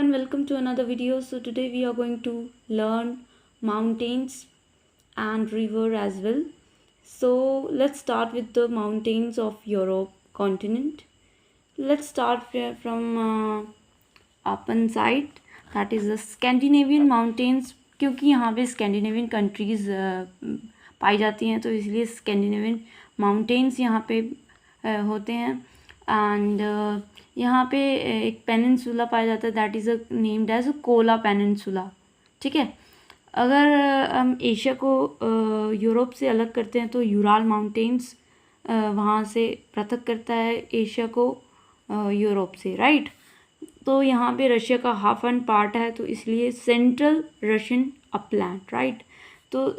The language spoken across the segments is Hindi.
everyone, welcome to another video. So today we are going to learn mountains and river as well. So let's start with the mountains of Europe continent. Let's start from upon side, that is the Scandinavian mountains. क्योंकि यहाँ पे Scandinavian countries पाई जाती हैं, तो इसलिए Scandinavian mountains यहाँ पे होते हैं. एंड यहाँ पे एक पेनिनसुला पाया जाता है, that is named as Kola peninsula. ठीक है. अगर हम एशिया को यूरोप से अलग करते हैं तो यूराल माउंटेन्स वहाँ से पृथक करता है एशिया को यूरोप से, राइट. तो यहाँ पे रशिया का हाफ एंड पार्ट है, तो इसलिए सेंट्रल रशियन अपलैंड, राइट. तो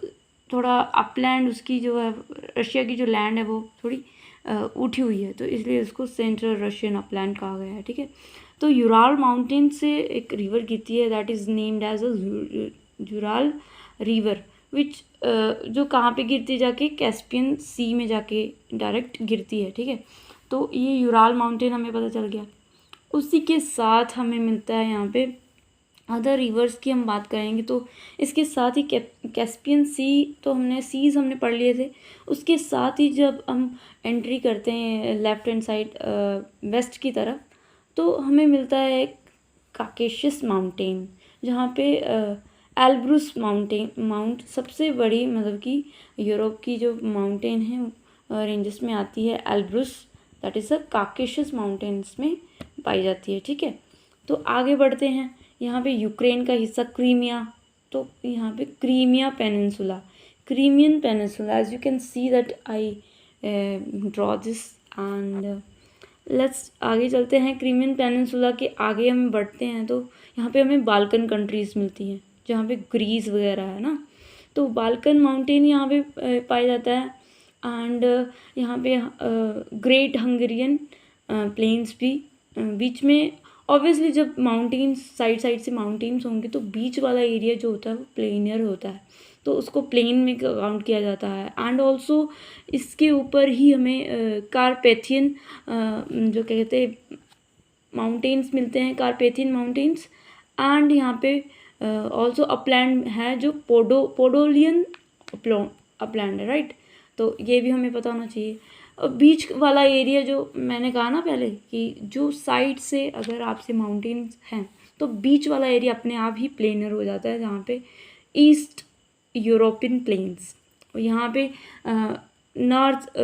थोड़ा अपलैंड उसकी जो है, रशिया की जो लैंड है वो थोड़ी उठी हुई है, तो इसलिए इसको सेंट्रल रशियन अपलैंड कहा गया है. ठीक है. तो यूराल माउंटेन से एक रिवर गिरती है, that is named as a Ural river, which जो कहाँ पे गिरती है, जाके कैस्पियन सी में जाके डायरेक्ट गिरती है. ठीक है. तो ये यूराल माउंटेन हमें पता चल गया. उसी के साथ हमें मिलता है यहाँ पे अदर रिवर्स की हम बात करेंगे, तो इसके साथ ही कैस्पियन सी, तो सीज़ हमने पढ़ लिए थे. उसके साथ ही जब हम एंट्री करते हैं लेफ़्ट हैंड साइड वेस्ट की तरफ, तो हमें मिलता है काकेशस माउंटेन, जहाँ पे एल्ब्रुस माउंट सबसे बड़ी, मतलब कि यूरोप की जो माउंटेन है रेंजेस में आती है. Elbrus that is a Caucasus mountains में पाई जाती है. ठीक है. तो आगे बढ़ते हैं. यहाँ पे यूक्रेन का हिस्सा क्रीमिया, तो यहाँ पे Crimea Crimean peninsula, as you can see that I draw this. And let's आगे चलते हैं. क्रीमियन पेनिनसुला के आगे हम बढ़ते हैं, तो यहाँ पे हमें बाल्कन कंट्रीज़ मिलती हैं, जहाँ पे ग्रीस वगैरह है ना. तो बाल्कन माउंटेन यहाँ पे पाया जाता है. एंड यहाँ पे ग्रेट हंगेरियन प्लेन्स भी बीच में. ऑब्वियसली जब माउंटेन्स साइड से माउंटेन्स होंगे, तो बीच वाला एरिया जो होता है वो प्लेनियर होता है, तो उसको प्लेन में काउंट किया जाता है. एंड ऑल्सो इसके ऊपर ही हमें कारपेथियन जो कहते हैं माउंटेन्स मिलते हैं, कारपेथियन माउंटेन्स. एंड यहाँ पे ऑल्सो अपलैंड है जो पोडोलियन अपलैंड है, राइट. तो ये भी हमें पता होना चाहिए. बीच वाला एरिया जो मैंने कहा ना पहले, कि जो साइड से अगर आपसे माउंटेन्स हैं, तो बीच वाला एरिया अपने आप ही प्लेनर हो जाता है, जहाँ पे ईस्ट यूरोपियन प्लेन्स. यहाँ पे नॉर्थ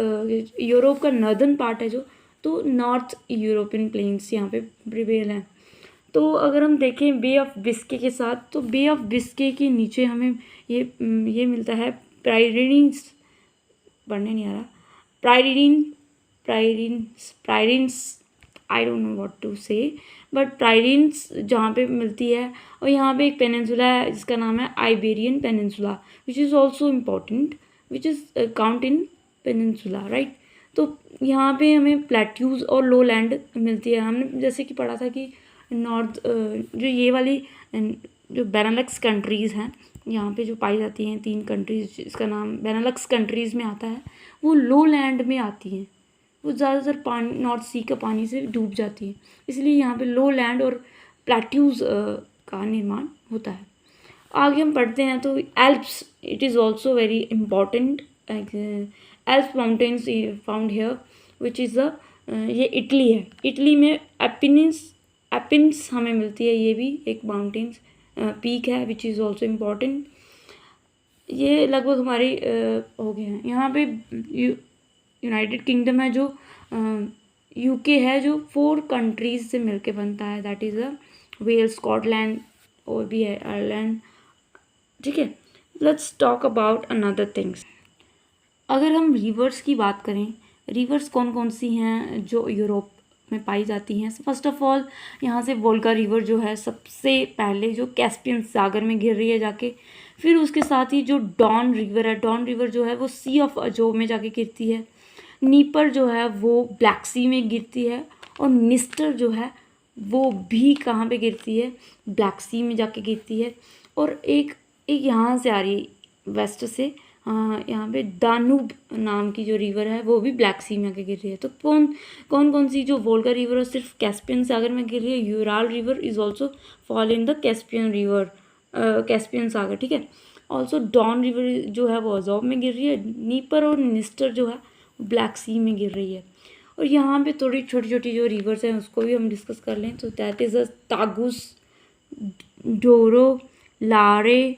यूरोप का नॉर्दर्न पार्ट है जो, तो नॉर्थ यूरोपियन प्लेन्स यहाँ पे प्रिवेल हैं. तो अगर हम देखें बे ऑफ बिस्के के साथ, तो बे ऑफ बिस्के के नीचे हमें ये मिलता है प्राइरिन्स, पढ़ने नहीं आ रहा, Pyrenees, I don't know what to say, but Pyrenees जहाँ पे मिलती है. और यहाँ पे एक पेनिनसुला है जिसका नाम है Iberian peninsula, which is also important, which is count in peninsula, right. तो यहाँ पे हमें प्लेट्यूज और लो लैंड मिलती है. हमने जैसे कि पढ़ा था कि नॉर्थ जो ये वाली जो बेनेलक्स कंट्रीज़ हैं, यहाँ पे जो पाई जाती हैं 3 कंट्रीज़, इसका नाम बेनेलक्स कंट्रीज़ में आता है, वो लो लैंड में आती हैं. वो ज़्यादातर पानी, नॉर्थ सी का पानी से डूब जाती है, इसलिए यहाँ पे लो लैंड और प्लेट्यूज का निर्माण होता है. आगे हम पढ़ते हैं, तो Alps, it is also very important. Alps mountains found here, which is ये इटली है. इटली में एपिन्स हमें मिलती है, ये भी एक माउंटेन्स पीक है, विच इज़ ऑल्सो इम्पॉर्टेंट. ये लगभग हमारे हो गए हैं. यहाँ पे यूनाइटेड किंगडम है, जो यूके है, जो 4 कंट्रीज़ से मिलके बनता है, दैट इज़ वेल्स, स्कॉटलैंड और भी है आयरलैंड. ठीक है. Let's talk about another things. अगर हम रिवर्स की बात करें, रिवर्स कौन कौन सी हैं जो यूरोप में पाई जाती हैं. फर्स्ट ऑफ ऑल यहाँ से वोल्गा रिवर जो है सबसे पहले, जो कैस्पियन सागर में गिर रही है जाके. फिर उसके साथ ही जो डॉन रिवर है, डॉन रिवर जो है वो सी ऑफ अजोव में जाके गिरती है. नीपर जो है वो ब्लैक सी में गिरती है. और निस्टर जो है वो भी कहाँ पे गिरती है, ब्लैक सी में जाके गिरती है. और एक यहाँ से आ रही है वेस्ट से, यहाँ पे दानूब नाम की जो रिवर है वो भी ब्लैक सी में आके गिर रही है। तो कौन सी जो वोल्गा रिवर है सिर्फ कैस्पियन सागर में गिर रही है। Ural river is also fall in the Caspian river, Caspian सागर, ठीक है। ऑल्सो डॉन रिवर जो है वो अजोव में गिर रही है। नीपर और निस्टर जो है ब्लैक सी में गिर रही है। और यहाँ पे थोड़ी छोटी छोटी जो रिवर्स हैं उसको भी हम डिस्कस कर लें। तो that is a तागुस, डोरो, Loire,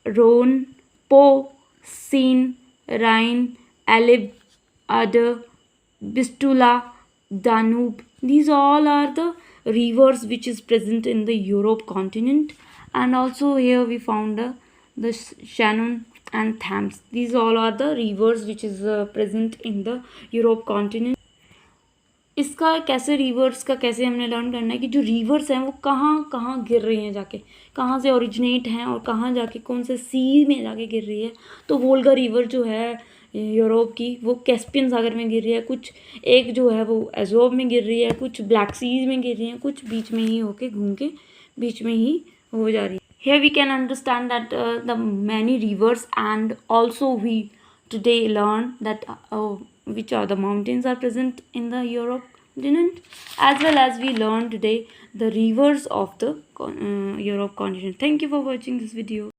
Rhone, Po, Seine, Rhine, Elbe, Oder, Vistula, Danube. These all are the rivers which is present in the Europe continent, and also here we found the Shannon and Thames. These all are the rivers which is present in the Europe continent. इसका कैसे रिवर्स का कैसे हमने लर्न करना है कि जो रिवर्स हैं वो कहाँ कहाँ गिर रही हैं, जाके कहाँ से ओरिजिनेट हैं और कहाँ जाके कौन से सी में जाके गिर रही है। तो वोल्गा रिवर जो है यूरोप की वो कैस्पियन सागर में गिर रही है, कुछ एक जो है वो एजोव में गिर रही है, कुछ ब्लैक सीज में गिर रही हैं, कुछ बीच में ही होके घूम के बीच में ही हो जा रही है। Here we can understand that the many rivers, and also we today learn that which are the mountains are present in the Europe continent, as well as we learn today the rivers of the Europe continent. Thank you for watching this video.